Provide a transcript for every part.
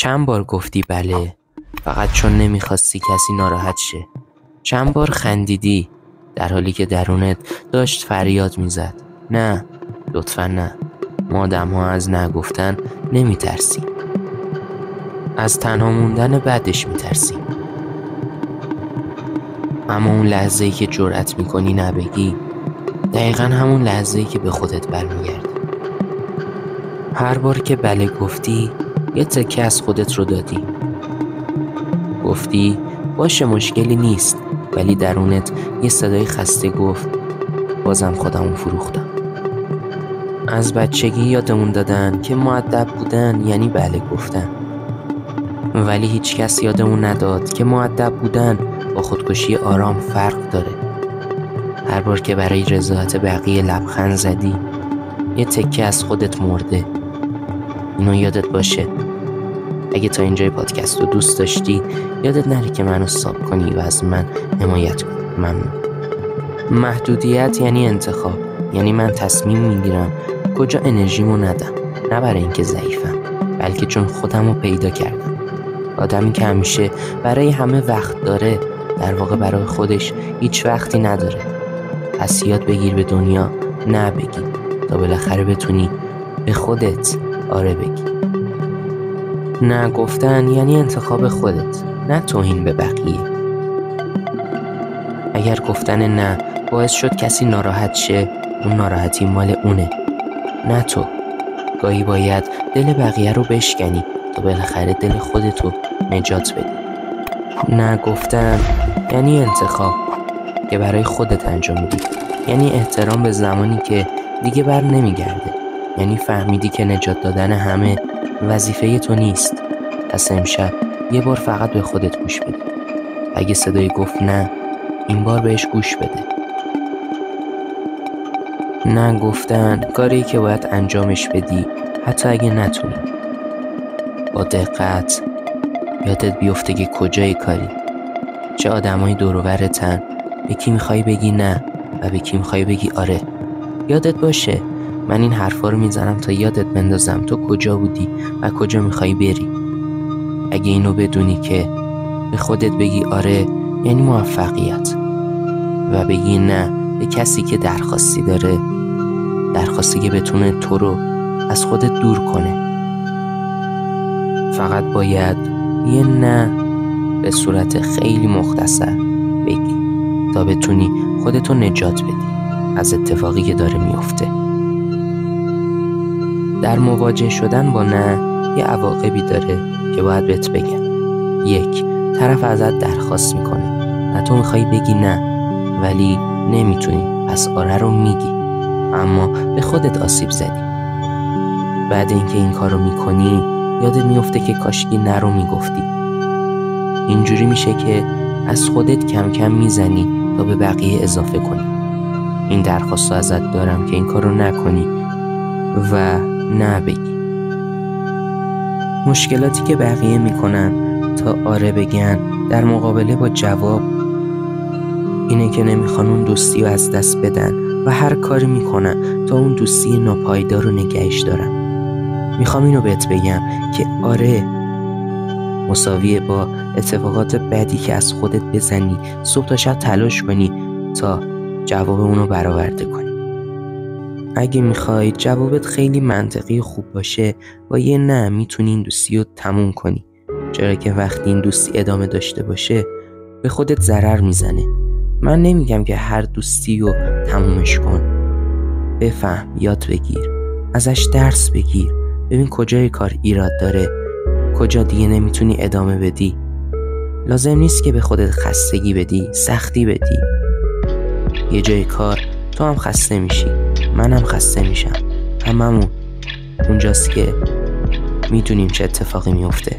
چند بار گفتی بله فقط چون نمیخواستی کسی ناراحت شه. چند بار خندیدی در حالی که درونت داشت فریاد میزد نه، لطفا نه. ما آدم‌ها از نگفتن نمیترسیم، از تنها موندن بعدش میترسیم. اما اون لحظه‌ای که جرأت میکنی نبگی، دقیقا همون لحظه‌ای که به خودت برمیگرده. هر بار که بله گفتی یه تکه از خودت رو دادی. گفتی باشه مشکلی نیست، ولی درونت یه صدای خسته گفت بازم خودمون فروختم. از بچگی یادمون دادن که مؤدب بودن یعنی بله گفتن، ولی هیچ کس یادمون نداد که مؤدب بودن با خودکشی آرام فرق داره. هر بار که برای رضایت بقیه لبخند زدی، یه تکه از خودت مرده. اینو یادت باشه. اگه تا اینجای پادکست رو دوست داشتی، یادت نره که منو ساب کنی و از من حمایت کنی. ممنون. محدودیت یعنی انتخاب، یعنی من تصمیم میگیرم کجا انرژیمو ندم، نه برای اینکه ضعیفم، بلکه چون خودمو پیدا کردم. آدمی که همیشه برای همه وقت داره، در واقع برای خودش هیچ وقتی نداره. پس یاد بگیر به دنیا نه بگی تا بالاخره بتونی به خودت آره بگی. نه گفتن یعنی انتخاب خودت، نه توهین به بقیه. اگر گفتن نه باعث شد کسی ناراحت شه، اون ناراحتی مال اونه، نه تو. گاهی باید دل بقیه رو بشکنی تا بالاخره دل خودتو نجات بدی. نه گفتن یعنی انتخاب که برای خودت انجام میدی، یعنی احترام به زمانی که دیگه بر نمیگرده، یعنی فهمیدی که نجات دادن همه وظیفه تو نیست. پس امشب یه بار فقط به خودت گوش بده. اگه صدای گفت نه، این بار بهش گوش بده. نه گفتن کاری که باید انجامش بدی حتی اگه نتونی. با دقت یادت بیفته که کجای کاری، چه آدمای دور و برتن، به کی میخوای بگی نه و به کی میخوای بگی آره. یادت باشه من این حرفا رو میزنم تا یادت بندازم تو کجا بودی و کجا میخوای بری. اگه اینو بدونی که به خودت بگی آره یعنی موفقیت و بگی نه به کسی که درخواستی داره، درخواستی که بتونه تو رو از خودت دور کنه. فقط باید یه نه به صورت خیلی مختصر بگی تا بتونی خودتو نجات بدی از اتفاقی که داره میفته. در مواجه شدن با نه یه عواقبی داره که باید بهت بگم. 1. طرف ازت درخواست میکنه و تو میخوای بگی نه ولی نمیتونی، پس آره رو میگی اما به خودت آسیب زدی. بعد اینکه این کارو میکنی یادت میفته که کاشکی نه رو میگفتی. اینجوری میشه که از خودت کم کم میزنی تا به بقیه اضافه کنی. این درخواست رو ازت دارم که این کارو نکنی و نه بگی. مشکلاتی که بقیه میکنن تا آره بگن در مقابله با جواب اینه که نمیخوان اون دوستی رو از دست بدن و هر کاری میکنن تا اون دوستی ناپایدار رو نگهش دارن. میخوام اینو بهت بگم که آره مساویه با اتفاقات بدی که از خودت بزنی، صبح تا شب تلاش کنی تا جواب اونو برآورده کنی. اگه میخوای جوابت خیلی منطقی خوب باشه، با یه نه میتونی این دوستی رو تموم کنی، چرا که وقتی این دوستی ادامه داشته باشه به خودت ضرر میزنه. من نمیگم که هر دوستی رو تمومش کن. بفهم، یاد بگیر، ازش درس بگیر، ببین کجای کار ایراد داره، کجا دیگه نمیتونی ادامه بدی. لازم نیست که به خودت خستگی بدی، سختی بدی. یه جای کار تو هم خسته میشی، منم خسته میشم، هممون. اونجاست که میدونیم چه اتفاقی میفته.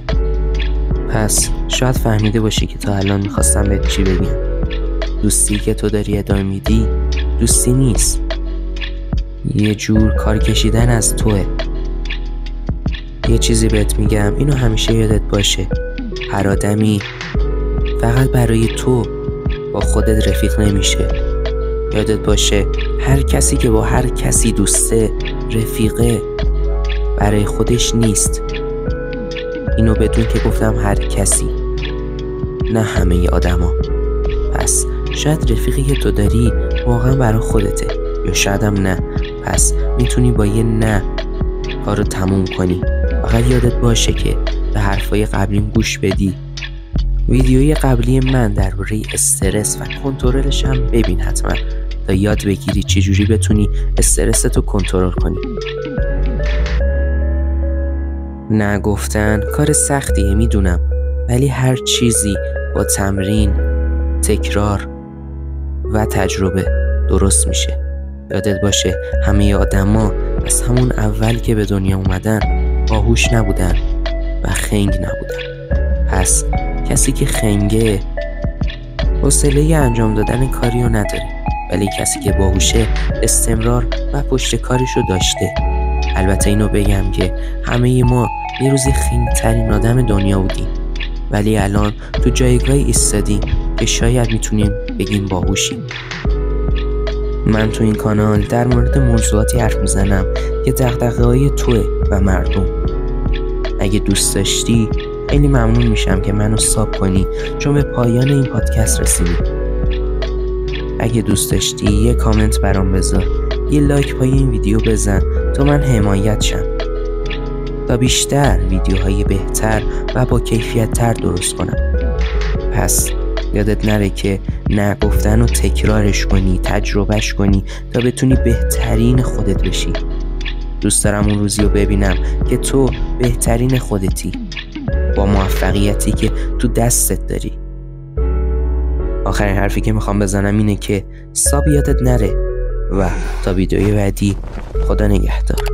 پس شاید فهمیده باشی که تا الان میخواستم بهت چی بگم. دوستی که تو داری ادامه میدی دوستی نیست، یه جور کار کشیدن از توه. یه چیزی بهت میگم، اینو همیشه یادت باشه، هر آدمی فقط برای تو با خودت رفیق نمیشه. یادت باشه هر کسی که با هر کسی دوسته رفیقه، برای خودش نیست. اینو بدون که گفتم هر کسی، نه همه آدما. پس شاید رفیقی که تو داری واقعا برای خودته، یا شاید هم نه. پس میتونی با یه نه کارو تموم کنی. فقط یادت باشه که به حرفای قبلیم گوش بدی. ویدیوی قبلی من درباره استرس و کنترلش هم ببین حتما، تا یاد بگیری چجوری بتونی استرستو کنترل کنی. نه گفتن کار سختیه میدونم، ولی هر چیزی با تمرین، تکرار و تجربه درست میشه. یادت باشه همه آدما از همون اول که به دنیا اومدن باهوش نبودن و خنگ نبودن. پس کسی که خنگه حوصله انجام دادن کاریو نداره، ولی کسی که باهوشه استمرار و پشت کارشو داشته. البته اینو بگم که همه ما یه روزی خنگ‌ترین آدم دنیا بودیم، ولی الان تو جایگاهی ایستادیم که شاید میتونیم بگیم باهوشیم. من تو این کانال در مورد موضوعاتی حرف میزنم که دغدغه‌های توه و مردم. اگه دوست داشتی خیلی ممنون میشم که منو ساب کنی، چون به پایان این پادکست رسیدیم. اگه دوست داشتی یه کامنت برام بذار، یه لایک پای این ویدیو بزن تا من حمایت شم، تا بیشتر ویدیوهای بهتر و با کیفیت تر درست کنم. پس یادت نره که نه گفتن رو تکرارش کنی، تجربهش کنی تا بتونی بهترین خودت بشی. دوست دارم اون روزی رو ببینم که تو بهترین خودتی، با موفقیتی که تو دستت داری. آخرین حرفی که میخوام بزنم اینه که ساب یادت نره و تا ویدیوی بعدی، خدا نگهدار.